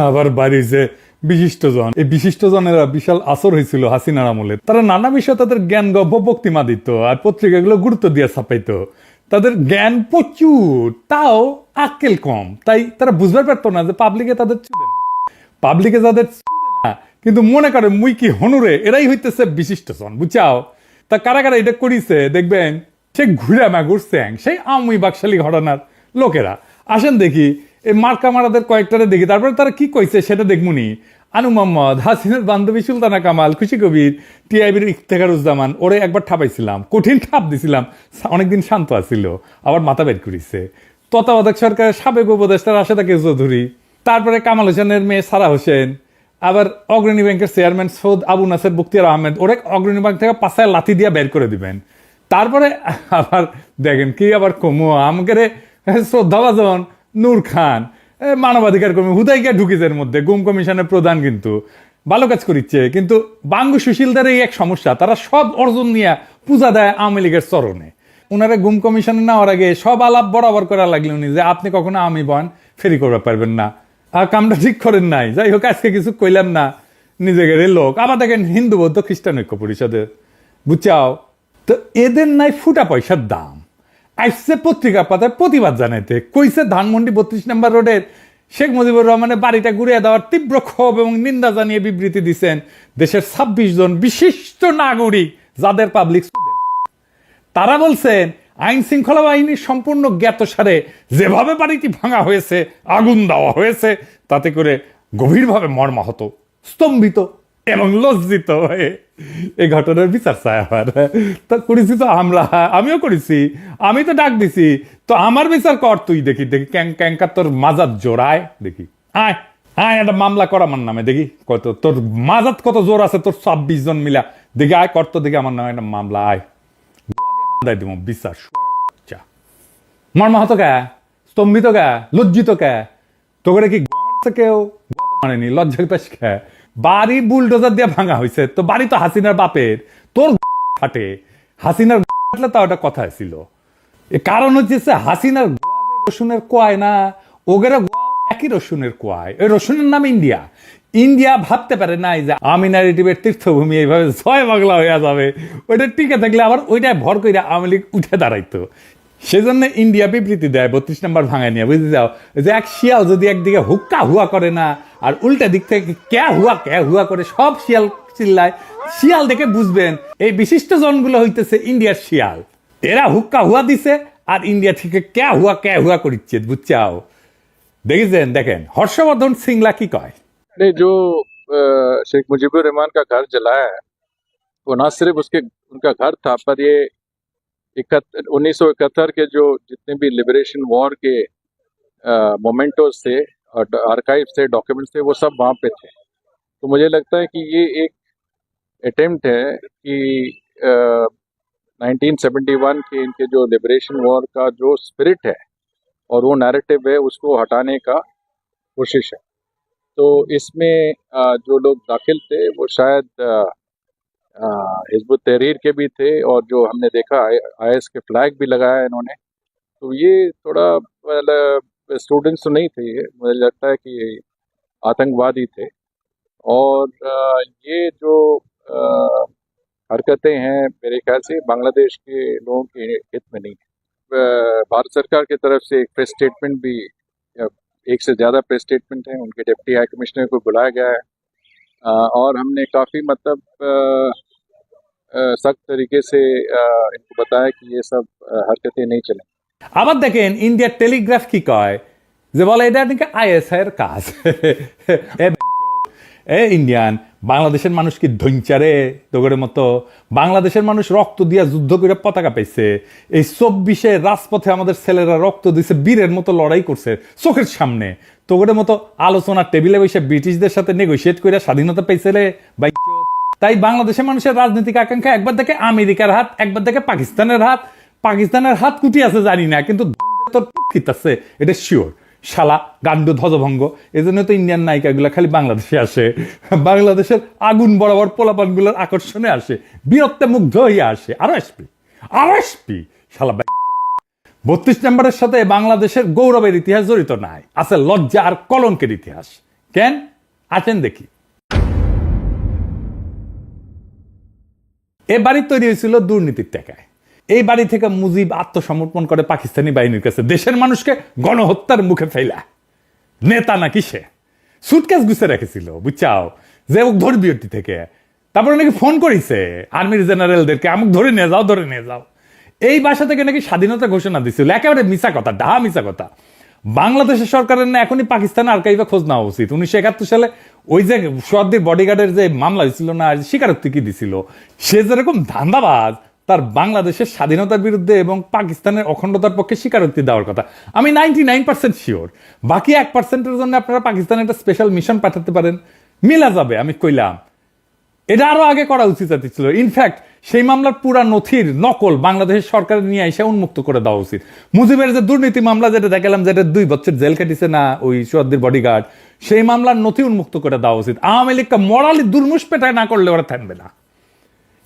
আবার বাড়িছে বিশিষ্টজন। এই বিশিষ্টজনেরা বিশাল আসর হয়েছিল হাসিনার আমলে। তারা নানা বিষয়ে তাদের জ্ঞান গব্য বক্তিমা দিত আর পত্রিকাগুলো গুরুত্ব দিয়ে ছাপাইতো। তাদের জ্ঞান প্রচুর, তাও আক্কেল কম, তাই তারা বুঝতে পারতো না যে পাবলিকে তাদের পাবলিকে যাদের না, কিন্তু মনে করে মুই কি হনুরে, এরাই হইতেছে বিশিষ্টজন, বুঝাও। তা কারা কারা এটা করিছে দেখবেন, সে ঘুরে মা ঘুরছে সেই আমি বাকশালী ঘটনার লোকেরা। আসেন দেখি এই মার্কা মারাদের কয়েকটারে দেখি, তারপরে তারা কি কইছে সেটা দেখমুনি। আনু মোহাম্মদ, হাসিনের বান্ধবী সুলতানা কামাল, খুশি কবির, টিআইবির ইফতেখারুজ্জামান, ওরে একবার ঠাপাইছিলাম, কঠিন ঠাপ দিছিলাম, অনেকদিন শান্ত আছিল, আবার মাথা বের করিছে। তত্ত্বাবধায়ক সরকারের সাবেক উপদেষ্টা রাশেদা কে চৌধুরী, তারপরে কামাল হোসেনের মেয়ে সারা হোসেন, আবার অগ্রণী ব্যাংকের চেয়ারম্যান সৌদ আবু নাসের বখতিয়ার আহমেদ, ওরে অগ্রণী ব্যাংক থেকে পাশায় লাথি দিয়ে বের করে দিবেন। তারপরে আবার দেখেন কি আবার কমো আমাকে শ্রদ্ধাভাজন নূর খান, মানবাধিকার কর্মী, হুদাইকা ঢুকিছে এর মধ্যে, গুম কমিশনের প্রধান, কিন্তু ভালো কাজ করিচ্ছে। কিন্তু বাঙ্গু সুশীলদের এই এক সমস্যা, তারা সব অর্জন নিয়ে পূজা দেয় আওয়ামী লীগের চরণে। ওনারা গুম কমিশনে নেওয়ার আগে সব আলাপ বরাবর করা লাগলো উনি যে আপনি কখনো আমি বন ফেরি করতে পারবেন না, আর কামটা ঠিক করেন নাই। যাই হোক, আজকে কিছু কইলাম না, নিজেদের লোক। আবার দেখেন হিন্দু বৌদ্ধ খ্রিস্টান ঐক্য পরিষদের, বুঝাও তো এদের নাই ফুটা পয়সার দাম। আসছে পত্রিকা পাতায় প্রতিবাদ জানাইতে, কইছে ধানমন্ডি 32 নম্বর রোডের শেখ মুজিবুর রহমানের বাড়িটা ঘুরিয়ে দেওয়ার তীব্র ক্ষোভ এবং নিন্দা জানিয়ে বিবৃতি দিচ্ছেন দেশের 26 জন বিশিষ্ট নাগরিক, যাদের পাবলিক তারা বলছেন আইন শৃঙ্খলা বাহিনীর সম্পূর্ণ জ্ঞাতসারে যেভাবে বাড়িটি ভাঙা হয়েছে, আগুন দেওয়া হয়েছে, তাতে করে গভীরভাবে মর্মাহত, স্তম্ভিত এবং লজ্জিত হয়ে এই ঘটনার বিচার চায়। আবার তা করেছি তো আমরা, আমিও করেছি, আমি তো ডাক দিছি, তো আমার বিচার কর তুই। দেখি দেখি ক্যাঙ্কা তোর মাজাত জোড়ায়, দেখি আয় আয় একটা মামলা কর আমার নামে, দেখি কত তোর মাজাত কত জোর আছে, তোর 26 জন মিলা, দেখি আয় কর তো, দেখি আমার নামে একটা মামলা, আয় দিব বিচার। মর্মাহত কে, স্তম্ভিত কে, লজ্জিত কে, তোকে কি কেউ মানেনি, লজ্জা পেশ কে? বাড়ি বুলডোজার দিয়ে ভাঙা হয়েছে, তো বাড়ি তো হাসিনার বাপের, তোর ফাটে, হাসিনার ফাটলে তাও একটা কথা ছিল। কারণ হচ্ছে হাসিনার রসুনের কোয়ায় না, ওগেরা একই রসুনের কোয়ায়, ওই রসুনের নাম ইন্ডিয়া। ইন্ডিয়া ভাবতে পারে নাই যে আওয়ামী ন্যারেটিভের তীর্থভূমি এইভাবে জয় বাংলা হয়ে যাবে, ওইটা টিকে থাকলে আবার ওইটাই ভর করে আওয়ামী লীগ উঠে দাঁড়াইতো। সেজন্য ইন্ডিয়া বিবৃতি দেয় 32 নম্বর ভাঙায় নিয়ে, বুঝতে যাও যে এক শিয়াল যদি একদিকে হুক্কা হুয়া করে না, আর উল্টা দিক থেকে ক্যা হুয়া করে সব শিয়াল চিল্লায়, শিয়াল দেখে বুঝবেন এই বিশিষ্ট জনগুলো হইতেছে ইন্ডিয়ার শিয়াল। এরা হুক্কা হুয়া দিছে আর ইন্ডিয়া থেকে ক্যা হুয়া করিচ্ছে, বুঝছাও। দেখেছেন, দেখেন হর্ষবর্ধন সিংলা কি কয়। जो शेख मुजीबुर रहमान का घर जलाया है, वो ना सिर्फ उनका घर था, पर ये 1971 के जो जितने भी लिबरेशन वॉर के मोमेंटोस थे और आर्काइव थे, डॉक्यूमेंट्स थे, वो सब वहाँ पे थे। तो मुझे लगता है कि ये एक अटेम्प्ट है कि 1971 के इनके जो लिबरेशन वॉर का जो स्पिरिट है और वो नैरेटिव है, उसको हटाने का कोशिश है। तो इसमें जो लोग दाखिल थे वो शायद हिजबुत तहरीर के भी थे, और जो हमने देखा आईएस के फ्लैग भी लगाया इन्होंने। तो ये थोड़ा स्टूडेंट्स तो नहीं थे, ये मुझे लगता है कि ये आतंकवादी थे। और ये जो हरकतें हैं मेरे ख्याल से बांग्लादेश के लोगों के हित में नहीं है। भारत सरकार की तरफ से एक प्रेस स्टेटमेंट भी, एक से ज़्यादा प्रेस स्टेटमेंट है, उनके डिप्टी हाई कमिश्नर को बुलाया गया है, और हमने काफ़ी मतलब सख्त तरीके से इनको बताया कि ये सब हरकतें नहीं चलें। আবার দেখেন ইন্ডিয়ার টেলিগ্রাফ কি কয়, যে বলে এটা নাকি আইএসআই এর কাজ। এ ইন্ডিয়ান, বাংলাদেশের মানুষ কি ধৈঞ্চারে তোগের মতো? বাংলাদেশের মানুষ রক্ত দিয়া যুদ্ধ করে পতাকা পাইছে। এই 24-এ রাজপথে আমাদের ছেলেরা রক্ত দিছে, বীরের মতো লড়াই করছে চোখের সামনে। তোগের মতো আলোচনার টেবিলে বসে ব্রিটিশদের সাথে নেগোসিয়েট করে স্বাধীনতা পাইছে রে ভাই। তাই বাংলাদেশের মানুষের রাজনৈতিক আকাঙ্ক্ষা একবার দেখে আমেরিকার হাত, একবার দেখে পাকিস্তানের হাত। পাকিস্তানের হাত কুটি আছে জানি না, কিন্তু আছে এটা শিওর। শালা গান্ডু ধ্বজভঙ্গ। এই জন্য তো ইন্ডিয়ান নায়িকাগুলো খালি বাংলাদেশে আসে, বাংলাদেশের আগুন বরাবর পোলাপানগুলোর আকর্ষণে আসে, বীরত্বে মুগ্ধ হয়ে আসে। আরো আসবি শালা। 32 নম্বরের সাথে বাংলাদেশের গৌরবের ইতিহাস জড়িত নাই, আছে লজ্জা আর কলঙ্কের ইতিহাস। কেন? আসেন দেখি। এ বাড়ি তৈরি হয়েছিল দুর্নীতির টাকায়। এই বাড়ি থেকে মুজিব আত্মসমর্পণ করে পাকিস্তানি বাহিনীর কাছে, দেশের মানুষকে গণহত্যার মুখে ফেলা। নেতা নাকি সে সুটকেস গুছে রেখেছিল, বুঝছাও, যে ও ধর্মীয়টি থেকে। তারপরে নাকি ফোন করেছে আর্মির জেনারেলদেরকে, আমাকে ধরে নিয়ে যাও, ধরে নিয়ে যাও। এই বাসা থেকে নাকি স্বাধীনতা ঘোষণা দিছিল। একেবারে মিছা কথা, ডাহা মিছা কথা। বাংলাদেশের সরকারের না এখনই পাকিস্তান আর্কাইভে খোঁজ নেওয়া উচিত। 1971 সালে ওই যে সোহাদ্দির বডিগার্ডের যে মামলা হয়েছিল না, স্বীকারোক্তি কি দিছিল, সে যেরকম ধান্দাবাজ, তার বাংলাদেশের স্বাধীনতার বিরুদ্ধে এবং পাকিস্তানের অখণ্ডতার পক্ষে স্বীকারোক্তি দেওয়ার কথা। আমি 99% শিওর। বাকি 1%-এর জন্য আপনারা পাকিস্তানে একটা স্পেশাল মিশন পাঠাতে পারেন, মিলা যাবে। আমি কইলাম এটা আরো আগে করা উচিত ছিল। ইনফ্যাক্ট সেই মামলার পুরা নথির নকল বাংলাদেশের সরকার নিয়ে এসে উন্মুক্ত করে দেওয়া উচিত। মুজিবের যে দুর্নীতি মামলা যেটা দেখালাম, যেটা 2 বছর জেল কাটিছে না ওই সোহাদ্দির বডিগার্ড, সেই মামলার নথি উন্মুক্ত করে দেওয়া উচিত। আওয়ামী লীগকে মরালি দুর্মুষ পেটায় না করলে ওরা থাকবে না।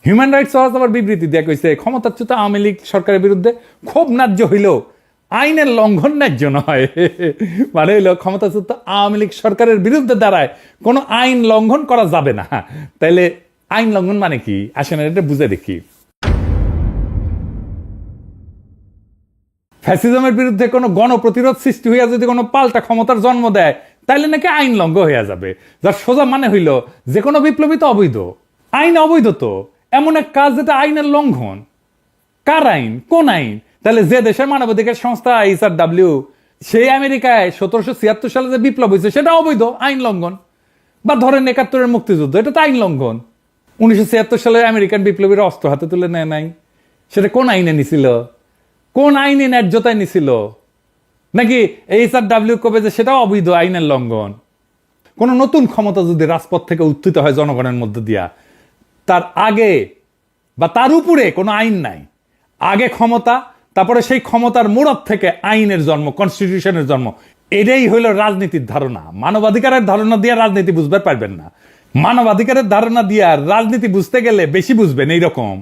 হিউম্যান রাইটস ওয়াচ আবার বিবৃতি দেয়া কইছে, ক্ষমতাচ্যুত আওয়ামী লীগ সরকারের বিরুদ্ধে ক্ষোভ ন্যায্য হইলেও আইনের লঙ্ঘন ন্যায্য নয়। মানে হইল ক্ষমতাচ্যুত আওয়ামী লীগ সরকারের বিরুদ্ধে দাঁড়ায় কোনো আইন লঙ্ঘন করা যাবে না। তাইলে আইন লঙ্ঘন মানে কি? আসেন এটা বুঝে দেখি। ফ্যাসিজমের বিরুদ্ধে কোনো গণপ্রতিরোধ সৃষ্টি হইয়া যদি কোনো পাল্টা ক্ষমতার জন্ম দেয়, তাইলে নাকি আইন লঙ্ঘ হইয়া যাবে। যার সোজা মানে হইল যে কোনো বিপ্লবী তো অবৈধ, আইন অবৈধ। তো এমন এক কাজ যেটা আইনের লঙ্ঘন। কার আইন? কোন আইন? তাহলে যে দেশের মানবাধিকার সংস্থা HRW, সেই আমেরিকায় 1776 সালে যে বিপ্লব হয়েছে সেটা অবৈধ, আইন লঙ্ঘন। বা ধরেন 71-এর মুক্তিযুদ্ধ, এটা তো আইন লঙ্ঘন। 1976 সালে আমেরিকান বিপ্লবীরা অস্ত্র হাতে তুলে নেয় নাই, সেটা কোন আইনে নিছিল? কোন আইনে ন্যায্যতায় নিছিল? নাকি HRW কবে যে সেটাও অবৈধ, আইনের লঙ্ঘন? কোন নতুন ক্ষমতা যদি রাজপথ থেকে উত্থিত হয় জনগণের মধ্যে দিয়া, তার আগে বা তার উপরে কোনো আইন নাই। আগে ক্ষমতা, তারপরে সেই ক্ষমতার মূরত থেকে আইনের জন্ম, কনস্টিটিউশনের জন্ম। এটাই হইল রাজনীতির ধারণা। মানবাধিকারের ধারণা দিয়ে রাজনীতি বুঝতে পারবেন না। মানবাধিকারের ধারণা দিয়ে রাজনীতি বুঝতে গেলে বেশি বুঝবেন, এইরকম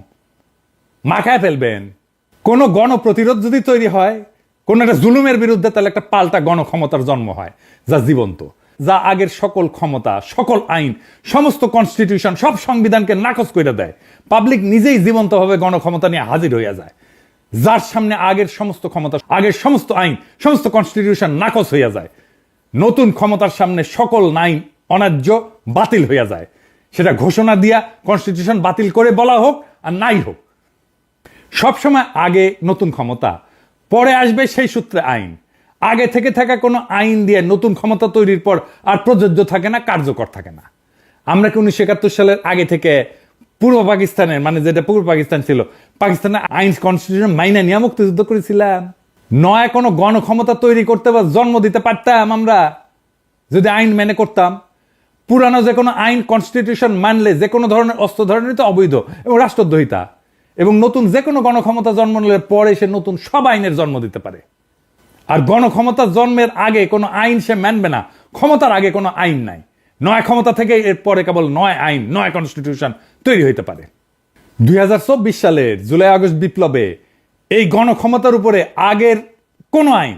মাখায় ফেলবেন। কোনো গণপ্রতিরোধ যদি তৈরি হয় কোন একটা জুলুমের বিরুদ্ধে, তাহলে একটা পাল্টা গণক্ষমতার জন্ম হয়, যা জীবন্ত, যা আগের সকল ক্ষমতা, সকল আইন, সমস্ত কনস্টিটিউশন, সব সংবিধানকে নাকচ করে দেয়। পাবলিক নিজেই জীবন্তভাবে গণক্ষমতা নিয়ে হাজির হইয়া যায়, যার সামনে আগের সমস্ত ক্ষমতা, আগের সমস্ত আইন, সমস্ত কনস্টিটিউশন নাকচ হইয়া যায়। নতুন ক্ষমতার সামনে সকল আইন অন্যায্য, বাতিল হইয়া যায়। সেটা ঘোষণা দিয়া কনস্টিটিউশন বাতিল করে বলা হোক আর নাই হোক, সবসময় আগে নতুন ক্ষমতা, পরে আসবে সেই সূত্রে আইন। আগে থেকে থাকা কোনো আইন দিয়ে নতুন ক্ষমতা তৈরির পর আর প্রযোজ্য থাকে না, কার্যকর থাকে না। আমরা কি 1971 সালের আগে থেকে পূর্ব পাকিস্তানের, মানে যেটা পূর্ব পাকিস্তান ছিল, পাকিস্তানের আইন কনস্টিটিউশন মাইনা নিয়ে মুক্তিযুদ্ধ করেছিলাম? নয় কোনো গণক্ষমতা তৈরি করতে বা জন্ম দিতে পারতাম আমরা যদি আইন মেনে করতাম? পুরানো যে কোনো আইন কনস্টিটিউশন মানলে যে কোনো ধরনের অস্ত্র ধরনের তো অবৈধ এবং রাষ্ট্রদ্রোহিতা। এবং নতুন যে কোনো গণক্ষমতা জন্ম নিলে পরে সে নতুন সব আইনের জন্ম দিতে পারে। আর গণক্ষমতা জন্মের আগে কোনো আইন সে মানবে না। ক্ষমতার আগে কোনো আইন নাই। নয় ক্ষমতা থেকে এরপরে কেবল নয় আইন, নয় কনস্টিটিউশন তৈরি হইতে পারে। 2024 সালের জুলাই আগস্ট বিপ্লবে এই গণক্ষমতার উপরে আগের কোনো আইন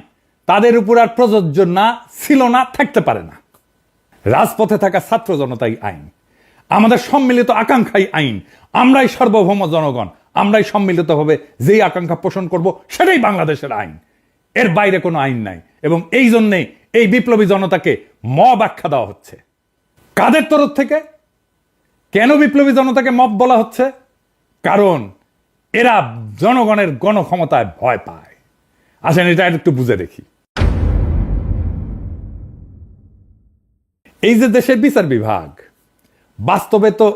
তাদের উপর আর প্রযোজ্য না, ছিল না, থাকতে পারে না। রাজপথে থাকা ছাত্র জনতাই আইন, আমাদের সম্মিলিত আকাঙ্ক্ষাই আইন। আমরাই সার্বভৌম জনগণ, আমরাই সম্মিলিতভাবে যেই আকাঙ্ক্ষা পোষণ করব সেটাই বাংলাদেশের আইন। এর বাইরে কোনো আইন নাই। এবং এই জন্যে এই বিপ্লবী জনতাকে মব আখ্যা দেওয়া হচ্ছে। কাদের তরফ থেকে? কেন বিপ্লবী জনতাকে মব বলা হচ্ছে? কারণ এরা জনগণের গণক্ষমতায় ভয় পায়। আসেন এটা একটু বুঝে দেখি। এই যে দেশের বিচার বিভাগ, বাস্তবে তো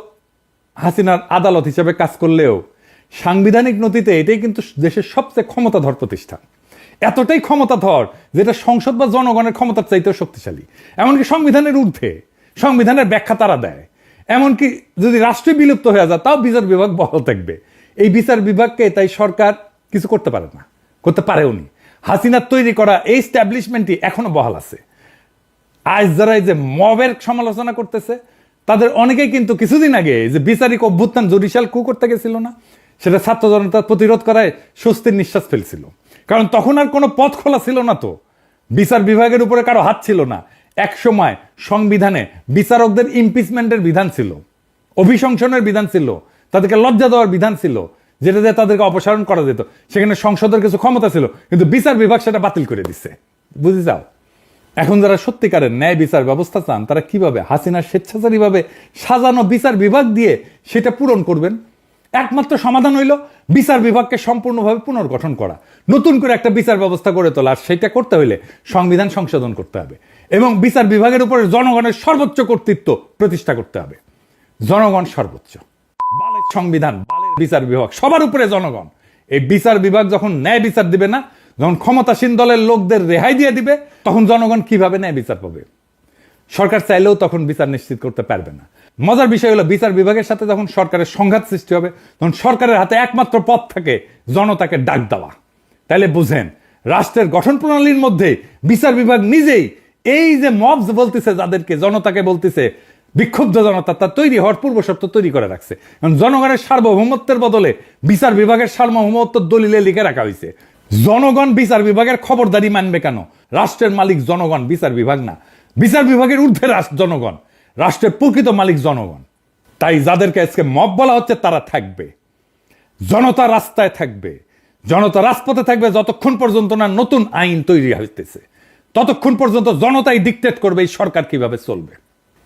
হাসিনার আদালত হিসেবে কাজ করলেও সাংবিধানিক নথিতে এটাই কিন্তু দেশের সবচেয়ে ক্ষমতাধর প্রতিষ্ঠান। এতটাই ক্ষমতাধর যেটা সংসদ বা জনগণের ক্ষমতার চাইতেও শক্তিশালী। এমনকি সংবিধানের ঊর্ধ্বে, সংবিধানের ব্যাখ্যা তারা দেয়। এমনকি যদি রাষ্ট্রই বিলুপ্ত হয়ে যায় তাও বিচার বিভাগ বহাল থাকবে। এই বিচার বিভাগকে তাই সরকার কিছু করতে পারে না, করতে পারেও নি। হাসিনার তৈরি করা এই স্ট্যাবলিশমেন্টই এখনো বহাল আছে। আজ যারা এই যে মবের সমালোচনা করতেছে তাদের অনেকেই কিন্তু কিছুদিন আগে যে বিচারিক অভ্যুত্থান জুডিশিয়াল কু করতে গেছিল না, সেটা ছাত্র জনতার প্রতিরোধ করায় স্বস্তির নিঃশ্বাস ফেলছিল। কারণ তখন আর কোনো পথ খোলা ছিল না, তো বিচার বিভাগের উপরে কারো হাত ছিল না। এক সময় সংবিধানে বিচারকদের ইমপিচমেন্টের বিধান ছিল, অভিশংসনের বিধান ছিল, তাদেরকে লজ্জা দেওয়ার বিধান ছিল, যেটা দিয়ে তাদেরকে অপসারণ করা যেত। সেখানে সংসদের কিছু ক্ষমতা ছিল, কিন্তু বিচার বিভাগ সেটা বাতিল করে দিচ্ছে। বুঝে যাও, এখন যারা সত্যিকারের ন্যায় বিচার ব্যবস্থা চান তারা কিভাবে হাসিনার স্বেচ্ছাচারীভাবে সাজানো বিচার বিভাগ দিয়ে সেটা পূরণ করবেন? একমাত্র সমাধান হইল বিচার বিভাগকে সম্পূর্ণভাবে পুনর্গঠন করা, নতুন করে একটা বিচার ব্যবস্থা গড়ে তোলা। আর সেটা করতে হইলে সংবিধান সংশোধন করতে হবে এবং বিচার বিভাগের উপরে জনগণের সর্বোচ্চ কর্তৃত্ব প্রতিষ্ঠা করতে হবে। জনগণ সর্বোচ্চ, বালের সংবিধান, বালের বিচার বিভাগ, সবার উপরে জনগণ। এই বিচার বিভাগ যখন ন্যায় বিচার দিবে না, যখন ক্ষমতাসীন দলের লোকদের রেহাই দিয়ে দিবে, তখন জনগণ কিভাবে ন্যায় বিচার পাবে? সরকার চাইলেও তখন বিচার নিশ্চিত করতে পারবে না। মজার বিষয় হলো বিচার বিভাগের সাথে যখন সরকারের সংঘাত সৃষ্টি হবে, তখন সরকারের হাতে একমাত্র পথ থাকে জনতাকে ডাক দেওয়া। তাইলে বুঝেন, রাষ্ট্রের গঠন প্রণালীর মধ্যে বিচার বিভাগ নিজেই এই যে মবস বলতেছে, যাদেরকে জনতাকে বলতেছে বিক্ষুব্ধ জনতা, তা তৈরি হওয়ার পূর্ব শর্ত তৈরি করে রাখছে। জনগণের সার্বভৌমত্বের বদলে বিচার বিভাগের সার্বভৌমত্ব দলিলে লিখে রাখা হয়েছে। জনগণ বিচার বিভাগের খবরদারি মানবে কেন? রাষ্ট্রের মালিক জনগণ, বিচার বিভাগ না। বিচার বিভাগের ঊর্ধ্বে জনগণ, রাষ্ট্রের প্রকৃত মালিক জনগণ। তাই যাদেরকে আজকে মব বলা হচ্ছে তারা থাকবে, জনতা রাস্তায় থাকবে, জনতা রাজপথে থাকবে যতক্ষণ পর্যন্ত না নতুন আইন তৈরি হইতেছে, ততক্ষণ পর্যন্ত জনতাই ডিক্টেট করবে এই সরকার কিভাবে চলবে।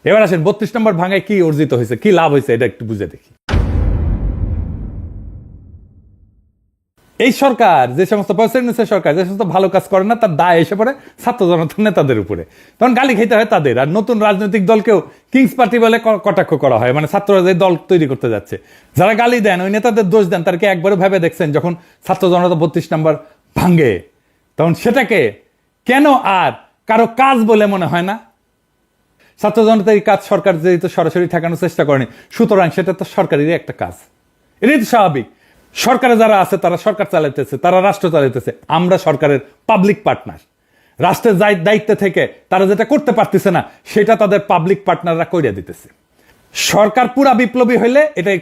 এবার আসেন 32 নম্বর ভাঙায় কি অর্জিত হয়েছে, কি লাভ হয়েছে, এটা একটু বুঝে দেখি। এই সরকার, যে সমস্ত পার্সেন্টের সরকার যে সমস্ত ভালো কাজ করে না, তার দায় এসে পড়ে ছাত্র জনতার নেতাদের উপরে, তখন গালি খেতে হয় তাদের। আর নতুন রাজনৈতিক দলকেও কিংস পার্টি বলে কটাক্ষ করা হয়, মানে ছাত্ররা যে দল তৈরি করতে যাচ্ছে, যারা গালি দেন ওই নেতাদের দোষ দেন। তারকে একবারও ভেবে দেখছেন যখন ছাত্র জনতা 32 নম্বর ভাঙে, তখন সেটাকে কেন আর কারো কাজ বলে মনে হয় না? ছাত্র জনতার এই কাজ সরকার যেহেতু সরাসরি ঠেকানোর চেষ্টা করেনি, সুতরাং সেটা তো সরকারেরই একটা কাজ। এটাই তো স্বাভাবিক। সরকারে যারা আছে তারা সরকার চালাইতেছে, তারা রাষ্ট্র চালাইতেছে, আমরা সরকারের পাবলিক পার্টনার। রাষ্ট্রের দায়িত্বে থেকে তারা যেটা করতে পারতেছে না, সেটা তাদের পাবলিক পার্টনাররা কইরা দিতেছে। সরকার পুরা বিপ্লবী হইলে এটা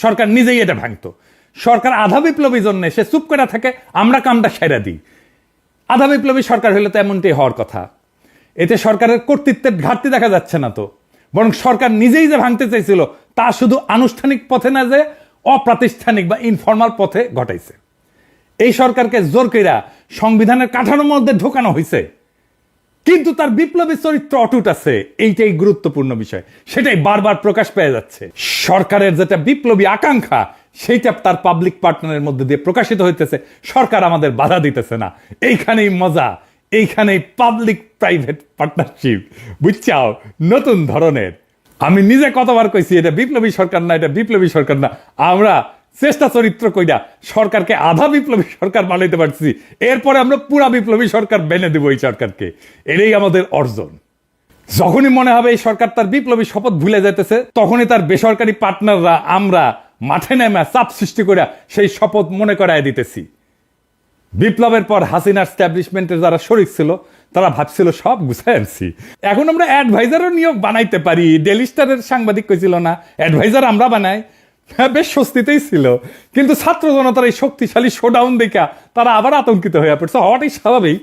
সরকার নিজেই এটা ভাঙতো। সরকার আধা বিপ্লবী জন্য সে চুপ করে থাকে, আমরা কামটা সেরা দিই। আধা বিপ্লবী সরকার হইলে তো এমনটাই হওয়ার কথা। এতে সরকারের কর্তৃত্বের ঘাটতি দেখা যাচ্ছে না তো, বরং সরকার নিজেই যে ভাঙতে চাইছিল তা শুধু আনুষ্ঠানিক পথে না, যে অপ্রাতিষ্ঠানিক বা ইনফর্মাল পথে ঘটাইছে। এই সরকারকে জোর কইরা সংবিধানের কাঠামোর মধ্যে ঢোকানো হয়েছে, কিন্তু তার বিপ্লবী চরিত্র অটুট আছে। এইটাই গুরুত্বপূর্ণ বিষয়, সেটাই বারবার প্রকাশ পেয়ে যাচ্ছে। সরকারের যেটা বিপ্লবী আকাঙ্ক্ষা, সেইটা তার পাবলিক পার্টনারের মধ্যে দিয়ে প্রকাশিত হইতেছে। সরকার আমাদের বাধা দিতেছে না। এইখানেই মজা, এইখানেই পাবলিক প্রাইভেট পার্টনারশিপ, বুঝছাও, নতুন ধরনের। আমি নিজে কতবার কইছি এটা বিপ্লবী সরকার না, এটা বিপ্লবী সরকার না। আমরা চেষ্টা চরিত্র কইরা সরকারকে আধা বিপ্লবী সরকার বানাইতে পারছি, এরপরে আমরা পুরা বিপ্লবী সরকার বেনে দেবো এই সরকারকে। এটাই আমাদের অর্জন। যখনই মনে হবে এই সরকার তার বিপ্লবী শপথ ভুলে যেতেছে, তখনই তার বেসরকারি পার্টনাররা আমরা মাঠে নেমে চাপ সৃষ্টি করে সেই শপথ মনে করায় দিতেছি। বিপ্লবের পর হাসিনার স্ট্যাবলিশমেন্টের যারা শরিক ছিল তারা ভাবছিল সব গুছাই আনছি, এখন আমরা অ্যাডভাইজারও নিয়োগ বানাইতে পারি। ডেইলি স্টারের সাংবাদিক কইছিল না, অ্যাডভাইজার আমরা বানাই। হ্যাঁ, বেশ স্বস্তিতেই ছিল। কিন্তু ছাত্র জনতার এই শক্তিশালী শোডাউন দেখা তারা আবার আতঙ্কিত হয়ে পড়ছে। হওয়াটাই স্বাভাবিক,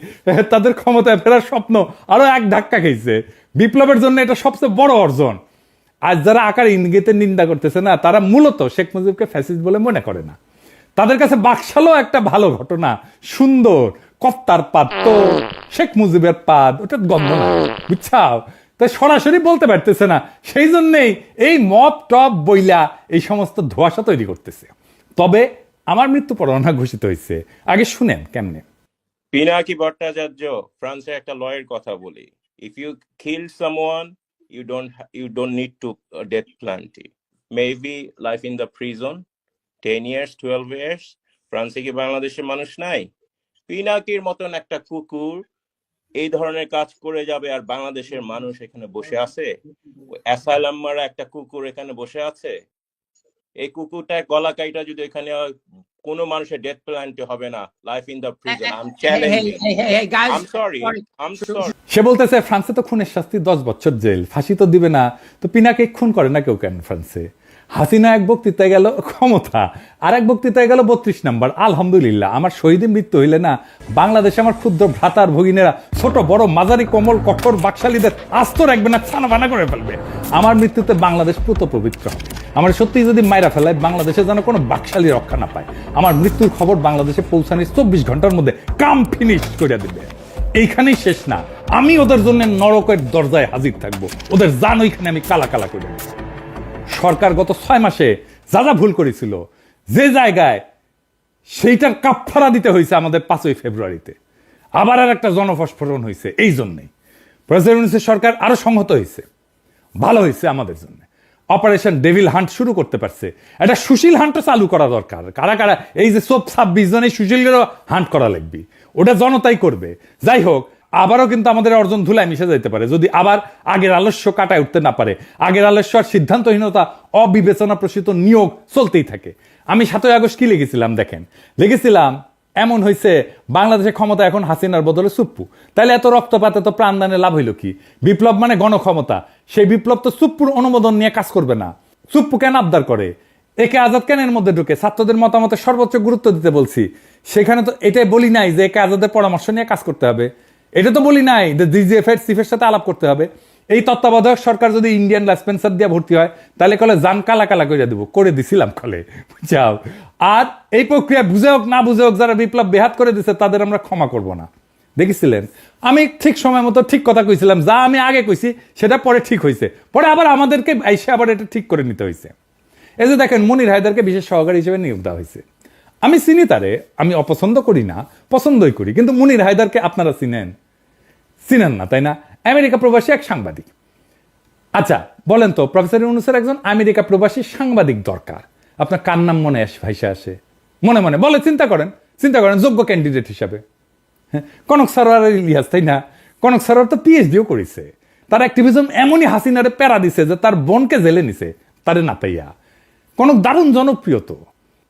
তাদের ক্ষমতায় ফেরার স্বপ্ন আরো এক ধাক্কা খেয়েছে। বিপ্লবের জন্য এটা সবচেয়ে বড় অর্জন। আজ যারা আকার ইঙ্গিতের নিন্দা করতেছে না, তারা মূলত শেখ মুজিবকে ফ্যাসিস্ট বলে মনে করে না। তাদের কাছে বাকশালও একটা ভালো ঘটনা, সুন্দর কপ্তার পাদ, তো শেখ মুজিবের পাদ ওটা গন্ধ না, বুঝছাও। তাই সরাসরি বলতে পারতেছে না, সেই জন্যেই এই মব টপ বইলা এই সমস্ত ধোঁয়াশা তৈরি করতেছে। তবে আমার মৃত্যু পরোয়ানা ঘোষিত হয়েছে, আগে শুনেন কেমনে। পিনাকি ভট্টাচার্য ফ্রান্সের একটা লয়ের কথা বলি, if you kill someone you don't need to death penalty, maybe life in the prison 10 years 12 years। ফ্রান্সে কি বাংলাদেশের মানুষ নাই? পিনাকির মতন একটা কুকুর এই ধরনের কাজ করে যাবে আর বাংলাদেশের মানুষ এখানে বসে আছে? অ্যাসাইলাম মারা একটা কুকুর এখানে বসে আছে। এই কুকুরটা গলা কাইটা যদি এখানে কোনো মানুষের ডেথ পেনাল্টি হবে না, life in the prison. I am challenging. I am sorry. সে বলতেছে ফ্রান্সে তো খুনের শাস্তি 10 বছর জেল, ফাঁসি তো দিবে না, তো পিনাকে খুন করে না কেউ কেন ফ্রান্সে? হাসিনা এক বক্তৃতায় গেল ক্ষমতা, আর এক বক্তৃতায় গেল 32 নম্বর। আলহামদুলিল্লাহ, আমার শহীদের মৃত্যু হইলে না বাংলাদেশে আমার ক্ষুদ্র ভ্রাতার ভগিনেরা ছোট বড় মাঝারি কোমল কঠোর বাকশালীদের আস্ত রাখবে না, ছানা বানা করে ফেলবে। আমার মৃত্যুতে বাংলাদেশ পুত পবিত্র হবে। আমার সত্যি যদি মাইরা ফেলায় বাংলাদেশে যেন কোনো বাকশালী রক্ষা না পায়। আমার মৃত্যুর খবর বাংলাদেশে পৌঁছানোর 24 ঘন্টার মধ্যে কাম ফিনিশ করে দিবে। এইখানেই শেষ না, আমি ওদের জন্য নরকের দরজায় হাজির থাকবো। ওদের জান ওইখানে আমি কালা কালা করে দেব। সরকার গত 6 মাসে যা যা ভুল করেছিল, যে জায়গায় সেইটার কাফফারা দিতে হয়েছে আমাদের 5ই ফেব্রুয়ারিতে। আবার আর একটা জনফস্ফোরণ হয়েছে। এই জন্যই প্রেসিডেন্ট সরকার আরো সংহত হয়েছে, ভালো হয়েছে আমাদের জন্য। অপারেশন ডেভিল হান্ট শুরু করতে পারছে। একটা সুশীল হান্টও চালু করা দরকার। কারা কারা এই যে 26 জন এই সুশীলেরও হান্ট করা লাগবে, ওটা জনতাই করবে। যাই হোক, আবারও কিন্তু আমাদের অর্জন ধুলায় মিশে যেতে পারে যদি আবার আগের আলস্য কাটায় উঠতে না পারে। আগের আলস্য আর সিদ্ধান্তহীনতা, অবিবেচনা প্রসূত নিয়োগ চলতেই থাকে। আমি 7ই আগস্ট কি লিখেছিলাম দেখেন, লিখেছিলাম এমন হয়েছে বাংলাদেশের ক্ষমতা এখন হাসিনার বদলে সুপ্পু। তাহলে এত রক্তপাত এত প্রাণদানে লাভ হইল কি? বিপ্লব মানে গণক্ষমতা, সেই বিপ্লব তো সুপ্পুর অনুমোদন নিয়ে কাজ করবে না। সুপ্পু কেন আবদার করে? একে আজাদ কেন এর মধ্যে ঢুকে? ছাত্রদের মতামতে সর্বোচ্চ গুরুত্ব দিতে বলছি। সেখানে তো এটাই বলি নাই যে একে আজাদের পরামর্শ নিয়ে কাজ করতে হবে। এটা তো বলি নাই যে ডিজিএফ এর চিফের সাথে আলাপ করতে হবে। এই তত্ত্বাবধায়ক সরকার যদি ইন্ডিয়ান লাইসপেন্সার দিয়ে ভর্তি হয় তাহলে কলে জান কালা কালা করে দেবো, করে দিছিলাম কলে, বুঝাও। আর এই প্রক্রিয়া বুঝে হোক না বুঝে হোক যারা বিপ্লব বেহাত করে দিচ্ছে তাদের আমরা ক্ষমা করব না। দেখেছিলেন আমি ঠিক সময় মতো ঠিক কথা কইছিলাম, যা আমি আগে কইছি সেটা পরে ঠিক হয়েছে, পরে আবার আমাদেরকে এসে আবার এটা ঠিক করে নিতে হয়েছে। এই যে দেখেন মনির হায়দারকে বিশেষ সহকারী হিসেবে নিয়োগ দেওয়া হয়েছে। আমি চিনি তারে, আমি অপছন্দ করি না, পছন্দই করি, কিন্তু মনির হায়দারকে আপনারা চিনেন? চিনেন না, তাই না? আমেরিকা প্রবাসী এক সাংবাদিক। আচ্ছা বলেন তো, প্রফেসর ইউনূসের একজন আমেরিকা প্রবাসী সাংবাদিক দরকার, আপনার কার নাম মনে ভাইসা আসে? মনে মনে বলে চিন্তা করেন যোগ্য ক্যান্ডিডেট হিসাবে। হ্যাঁ, কনক সরোয়ার ইলিয়াস, তাই না? কনক সরোয়ার তো পিএইচডিও করেছে। তার অ্যাক্টিভিজম এমনই হাসিনারে প্যারা দিছে যে তার বোনকে জেলে নিছে তারে না পাইয়া। কনক দারুণ জনপ্রিয় তো।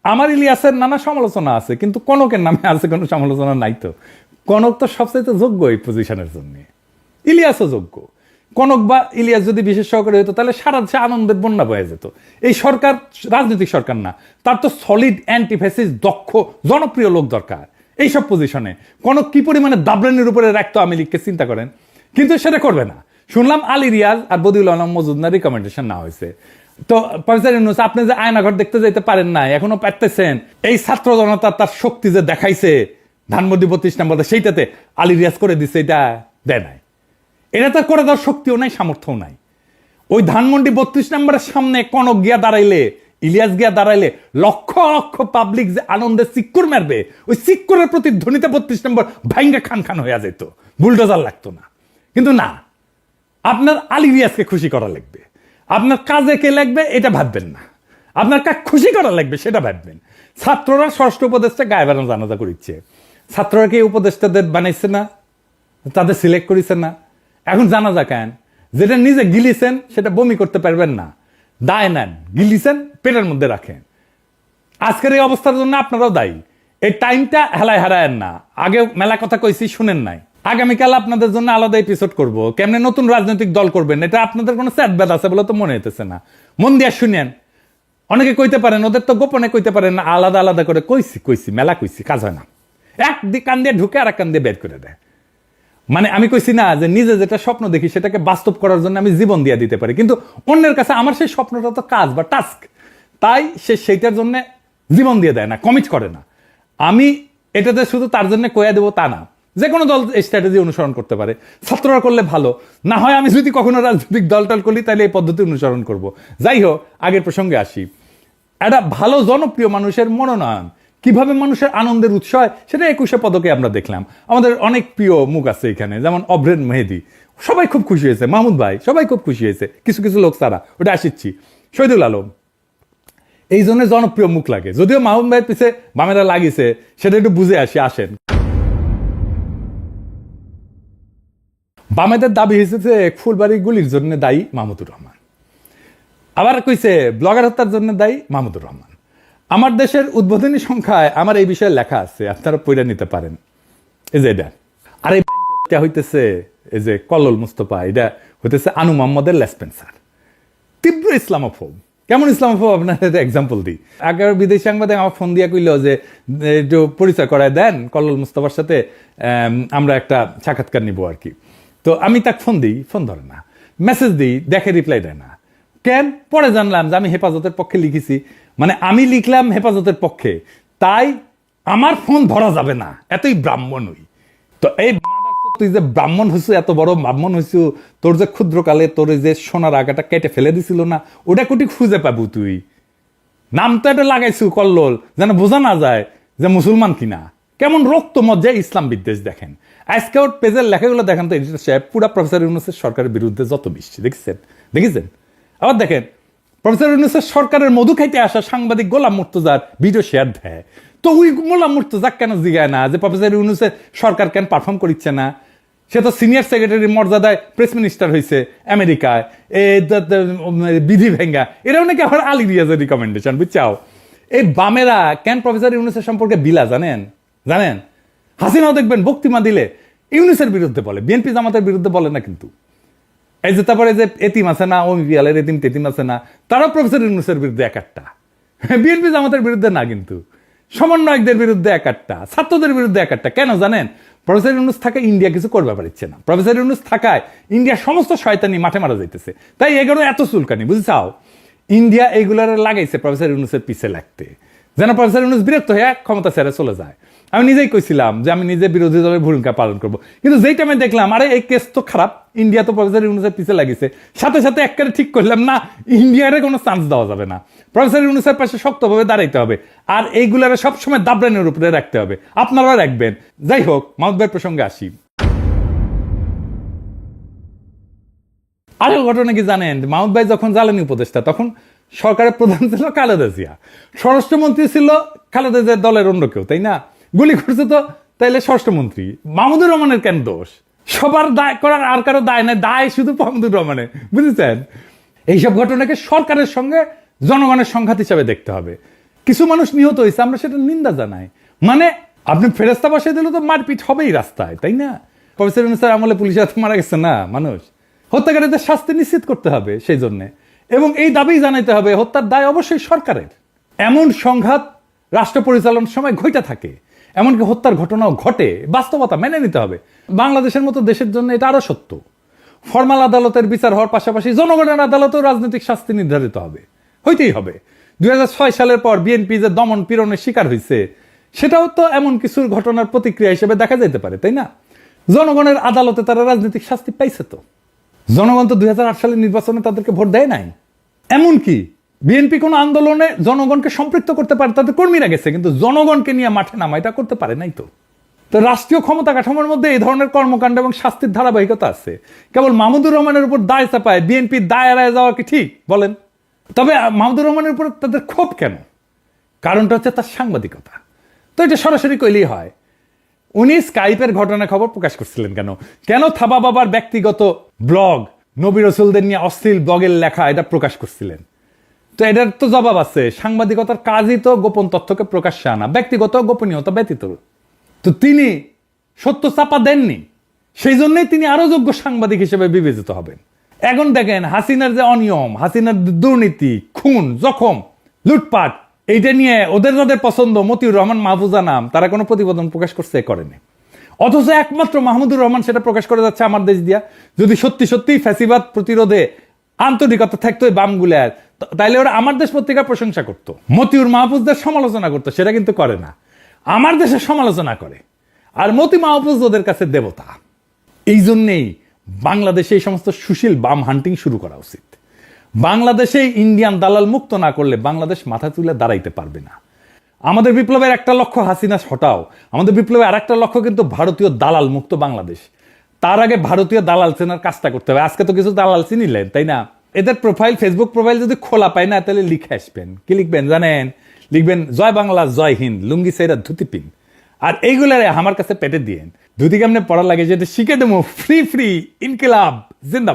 আমার ইলিয়াসের নানা সমালোচনা আছে, কিন্তু কনকের নামে আছে কোনো সমালোচনা নাই তো। কনক তো সবচাইতে যোগ্য এই পজিশনের জন্য, ইলিয়াসও যোগ্য। কনক বা ইলিয়াস যদি বিশেষ সহকারী হতো তাহলে সারা দেশে আনন্দের বন্যা বয়ে যেত। এই সরকার রাজনৈতিক সরকার না, তার তো সলিড অ্যান্টিফেসিস দক্ষ জনপ্রিয় লোক দরকার এইসব পজিশনে। কনক কি পরিমাণে দাবরানির উপরে রাখতো আওয়ামী লীগকে চিন্তা করেন, কিন্তু সেটা করবে না। শুনলাম আলী রিয়াজ আর বদিউল আলম মজুমদার রিকমেন্ডেশন না হয়েছে। তো প্রফেসর ইউনূস, আপনি যে আয়নাঘর দেখতে যাইতে পারেন না, এখনো পারতেছেন? এই ছাত্র জনতা তার শক্তি যে দেখাইছে ধানমন্ডি 32 নম্বরে, সেইটাতে আলী রিয়াজ করে দিচ্ছে, এটা দেয় নাই। এটা তো করে দেওয়ার শক্তিও নাই, সামর্থ্যও নাই। ওই ধানমন্ডি 32 নম্বরের সামনে কনক গিয়া দাঁড়াইলে, ইলিয়াস গিয়া দাঁড়াইলে লক্ষ লক্ষ পাবলিক যে আনন্দে চিক্কুর মারবে, ওই চিক্কুরের প্রতিধ্বনিতে 32 নম্বর ভাইঙ্গা খান খান হইয়া যেত, বুলডোজার লাগতো না। কিন্তু না, আপনার আলী রিয়াজকে খুশি করা লাগবে, আপনার কাজে কে লাগবে এটা ভাববেন না, আপনার কাজ খুশি করা লাগবে সেটা ভাববেন। ছাত্ররা ষষ্ঠ উপদেষ্টা গায়ে বানানো জানাজা করিচ্ছে। ছাত্ররা কি উপদেষ্টাদের বানাইছে না? তাদের সিলেক্ট করেছে না? এখন জানাজা কেন? যেটা নিজে গিলিছেন সেটা বমি করতে পারবেন না, দায় নেন, গিলিছেন পেটের মধ্যে রাখেন। আজকের এই অবস্থার জন্য আপনারাও দায়ী। এই টাইমটা হেলায় হারায়েন না। আগে মেলা কথা কইছি, শুনেন নাই। আগামীকাল আপনাদের জন্য আলাদা এপিসোড করব, কেমনে নতুন রাজনৈতিক দল করবেন। এটা আপনাদের কোনো স্যাট ব্যাড আছে বলে তো মনে হইতেছে না। মন দিয়া শুনেন। অনেকে কইতে পারেন, ওদের তো গোপনে কইতে পারেন না, আলাদা আলাদা করে কইছি মেলা কইছি, কাজ হয় না। এক দিক কান দিয়ে ঢুকে আর এক কান দিয়ে বের করে দেয়। মানে আমি কইছি না যে নিজে যেটা স্বপ্ন দেখি সেটাকে বাস্তব করার জন্য আমি জীবন দিয়ে দিতে পারি, কিন্তু অন্যের কাছে আমার সেই স্বপ্নটা তো কাজ বা টাস্ক, তাই সে সেইটার জন্য জীবন দিয়ে দেয় না, কমিট করে না। আমি এটাতে শুধু তার জন্য কয়া দেবো তা না, যে কোনো দল এই স্ট্র্যাটেজি অনুসরণ করতে পারে। ছাত্ররা করলে ভালো, না হয় আমি যদি কখনো রাজনৈতিক দলটাল করি তাহলে এই পদ্ধতি অনুসরণ করব। যাই হোক, আগের প্রসঙ্গে আসি। একটা ভালো জনপ্রিয় মানুষের মনোনয়ন কিভাবে মানুষের আনন্দের উৎস হয় সেটা 21শে পদকে আমরা দেখলাম। আমাদের অনেক প্রিয় মুখ আছে এখানে, যেমন অভ্রেন মেহেদি, সবাই খুব খুশি হয়েছে। মাহমুদ ভাই, সবাই খুব খুশি হয়েছে, কিছু কিছু লোক তারা, ওটা আসিচ্ছি। শহীদুল আলম, এই জন্য জনপ্রিয় মুখ লাগে। যদিও মাহমুদ ভাইয়ের পিছে বামেরা লাগিয়েছে, সেটা একটু বুঝে আসেন। বামেদের দাবি হয়েছে যে ফুলবাড়ি গুলির জন্য দায়ী মাহমুদুর রহমান, আবার কইছে ব্লগার হত্যার জন্য দায়ী মাহমুদুর রহমান। আমার দেশের উদ্বোধনী সংখ্যায় আমার এই বিষয়ে লেখা আছে, আপনারা পড়ে নিতে পারেন। এই যে এটা, আর এই হইতেছে এই যে কল্লোল মুস্তফা, এটা হইতেছে আনু মোহাম্মদের লেসপেন্সার, তীব্র ইসলামোফোব। কেমন ইসলামোফোব আপনার এক্সাম্পল দিই। আগে বিদেশি সাংবাদিক আমার ফোন দিয়া কইল যে একটু পরিচয় করায় দেন কল্লোল মুস্তাফার সাথে, আমরা একটা সাক্ষাৎকার নিব আর কি। তো আমি তাকে ফোন দিই, ফোন ধরে না, মেসেজ দিই, দেখে রিপ্লাই দেয় না। কেন? পরে জানলাম যে আমি হেফাজতের পক্ষে লিখেছি, মানে আমি লিখলাম হেফাজতের পক্ষে, তাই আমার ফোন ধরা যাবে না, এতই ব্রাহ্মণ হই। তো এই তুই যে ব্রাহ্মণ হইছু, এত বড় ব্রাহ্মণ হইছু, তোর যে ক্ষুদ্রকালে তোর যে সোনার আগাটা কেটে ফেলে দিছিল না, ওটা কোটি খুঁজে পাবো তুই? নাম তো এটা লাগাইছু কল্লোল, যেন বোঝা না যায় যে মুসলমান কিনা। কেমন রক্ত মজ্জায় ইসলাম বিদ্বেষ দেখেন। আজকে ওর পেজের লেখাগুলো দেখেন তো, এডিটর সাহেব, পুরা প্রফেসর ইউনূসের সরকারের বিরুদ্ধে যত বেশি দেখেছেন। আবার দেখেন প্রফেসর ইউনূসের সরকারের মধু খাইতে আসা সাংবাদিক গোলাম মুর্তজার ভিডিও শেয়ার দেয়, তো ওই গোলাম মুর্তজা কেন জিগায় না যে প্রফেসর ইউনূসের সরকার কেন পারফর্ম করিচ্ছে না? সে তো সিনিয়র সেক্রেটারি মর্যাদায় প্রেস মিনিস্টার হয়েছে আমেরিকায়, বিধি ভেঙ্গা, এরাও নাকি আবার আলী রিয়াজের রিকমেন্ডেশন, বুঝছাও? এই বামেরা কেন প্রফেসর ইউনূসের সম্পর্কে বিলা জানেন? হাসিনাও দেখবেন বক্তৃতা দিলে ইউনূসের বিরুদ্ধে বলে, বিএনপি জামাতের বিরুদ্ধে বলে না। কিন্তু এই যে তারপরে যে এতিম আছে না, ওমিপিয়ালের এতিম টেতিম আছে না, তারা প্রফেসর ইউনূসের বিরুদ্ধে এক একটা, বিএনপি জামাতের বিরুদ্ধে না, কিন্তু সমন্বয়কদের বিরুদ্ধে এক একটা, ছাত্রদের বিরুদ্ধে এক একটা। কেন জানেন? প্রফেসর ইউনূস থাকে ইন্ডিয়া কিছু করবে পারছে না, প্রফেসর ইউনূস থাকায় ইন্ডিয়ার সমস্ত শয়তানি মাঠে মারা যাইতেছে, তাই এগুলো এত চুলকানি, বুঝছাও? ইন্ডিয়া এইগুলার লাগাইছে প্রফেসর ইউনূসের পিছে লাগতে, যেন প্রফেসর ইউনূস বিরক্ত হয়ে ক্ষমতা ছেড়ে চলে যায়। আমি নিজেই কইছিলাম যে আমি নিজে বিরোধী দলের ভূমিকা পালন করবো, কিন্তু যেই টাইমে দেখলাম আরে এই কেস তো খারাপ, ইন্ডিয়া তো প্রফেসর ইউনূসের পিছে লাগিছে, সাথে সাথে একবারে ঠিক করলাম না, ইন্ডিয়ারে কোনো চান্স দেওয়া যাবে না, প্রফেসর ইউনূসের পাশে শক্তভাবে দাঁড়াইতে হবে, আর এইগুলারে সবসময় দাবরানের উপরে রাখতে হবে। আপনারা রাখবেন। যাই হোক, মাহমুদ ভাইয়ের প্রসঙ্গে আসি। আরেক ঘটনা কি জানেন? মাহমুদ ভাই যখন জ্বালানি উপদেষ্টা, তখন সরকারের প্রধান ছিল খালেদা জিয়া, স্বরাষ্ট্রমন্ত্রী ছিল খালেদা জিয়ার দলের অন্য কেউ, তাই না? গুলি করছে তো তাইলে স্বরাষ্ট্রমন্ত্রী। মাহমুদুর রহমানের কেন দোষ? সবার দায় করার আর কারো দায় নাই, দায় শুধু মাহমুদুর রহমানের, বুঝেছেন? এইসব ঘটনাকে সরকারের সঙ্গে জনগণের সংঘাত হিসাবে দেখতে হবে। কিছু মানুষ নিহত হয়েছে, আমরা সেটা নিন্দা জানাই। মানে আপনি ফেরেস্তা বসে দিলে তো মারপিট হবেই রাস্তায়, তাই না? প্রফেসর ইউনূসের আমলে পুলিশের হাতে মারা গেছে না মানুষ, হত্যাকারীদের শাস্তি নিশ্চিত করতে হবে সেই জন্যে, এবং এই দাবি জানাইতে হবে হত্যার দায় অবশ্যই সরকারের। এমন সংঘাত রাষ্ট্র পরিচালনার সময় ঘটে থাকে, এমনকি হত্যার ঘটনাও ঘটে, বাস্তবতা মেনে নিতে হবে। বাংলাদেশের মতো দেশের জন্য এটা আরো সত্য। ফরমাল আদালতের বিচার হওয়ার পাশাপাশি জনগণের আদালতেও রাজনৈতিক শাস্তি নির্ধারিত হবে, হইতেই হবে। 2006 সালের পর বিএনপি যে দমন পীড়নের শিকার হয়েছে, সেটাও তো এমন কিছুর ঘটনার প্রতিক্রিয়া হিসেবে দেখা যেতে পারে, তাই না? জনগণের আদালতে তারা রাজনৈতিক শাস্তি পাইছে। তো জনগণ তো 2008 সালের নির্বাচনে তাদেরকে ভোট দেয় নাই। এমনকি বিএনপি কোন আন্দোলনে জনগণকে সম্পৃক্ত করতে পারে, তাদের কর্মীরা গেছে, কিন্তু জনগণকে নিয়ে মাঠে নামা এটা করতে পারে নাই। তো রাষ্ট্রীয় ক্ষমতা কাঠামোর মধ্যে এই ধরনের কর্মকাণ্ড এবং শাস্তির ধারাবাহিকতা আছে। কেবল মাহমুদুর রহমানের উপর দায় চাপায় বিএনপি দায় এড়ায় যাওয়া কি ঠিক বলেন? তবে মাহমুদুর রহমানের উপর তাদের ক্ষোভ কেন? কারণটা হচ্ছে তার সাংবাদিকতা। তো এটা সরাসরি কইলেই হয়। উনি স্কাইপের ঘটনা খবর প্রকাশ করছিলেন কেন? কেন থাবা বাবার ব্যক্তিগত ব্লগ, নবী রসুলদের নিয়ে অশ্লীল ব্লগের লেখা এটা প্রকাশ করছিলেন? তো এটার তো জবাব আছে। সাংবাদিকতার কাজই তো গোপন তথ্যকে প্রকাশ্যে আনা, ব্যক্তিগত গোপনীয়তা ব্যতীত। তো তিনি সত্য চাপা দেননি, সেই জন্যই তিনি আরো যোগ্য সাংবাদিক হিসেবে বিবেচিত হবেন। এখন দেখেন হাসিনার যে অনিয়ম, হাসিনার দুর্নীতি, খুন, জখম, লুটপাট, এইটা নিয়ে ওদের যাদের পছন্দ, মতিউর রহমান, মাহফুজা নাম, তারা কোনো প্রতিবেদন প্রকাশ করছে করেনি। অথচ একমাত্র মাহমুদুর রহমান সেটা প্রকাশ করে যাচ্ছে আমার দেশ দিয়া। যদি সত্যি সত্যি ফ্যাসিবাদ প্রতিরোধে আন্তরিকতা থাকতো এই বামগুলার, তাইলে ওরা আমার দেশ পত্রিকার প্রশংসা করতো, মতিউর মাহফুজদের সমালোচনা করতো। সেটা কিন্তু করে না, আমার দেশের সমালোচনা করে। আর মতি মাহফুজ ওদের কাছে দেবতা। এই জন্যেই বাংলাদেশে এই সমস্ত সুশীল বাম হান্টিং শুরু করা উচিত। বাংলাদেশে ইন্ডিয়ান দালাল মুক্ত না করলে বাংলাদেশ মাথা তুলে দাঁড়াইতে পারবে না। আমাদের বিপ্লবের একটা লক্ষ্য হাসিনা হটাও, আমাদের বিপ্লবের আর একটা লক্ষ্য কিন্তু ভারতীয় দালাল মুক্ত বাংলাদেশ। তার আগে ভারতীয় দালাল চেনার কাজটা করতে হবে। আজকে তো কিছু দালাল চিনিলেন, তাই না? এদের প্রোফাইল, ফেসবুক প্রোফাইল যদি খোলা পায় না, তাহলে লিখে আসবেন। কি লিখবেন জানেন? লিখবেন জয় বাংলা, জয় হিন্দ, লুঙ্গি সেরা ধুতি পিন। আর এইগুলারে আমার কাছে পেটে দিয়েন। ধুতি কেমনে পড়া লাগে যেটা শিখে দেবো, ফ্রি ফ্রি, ইনকিলাব জিন্দাবাদ।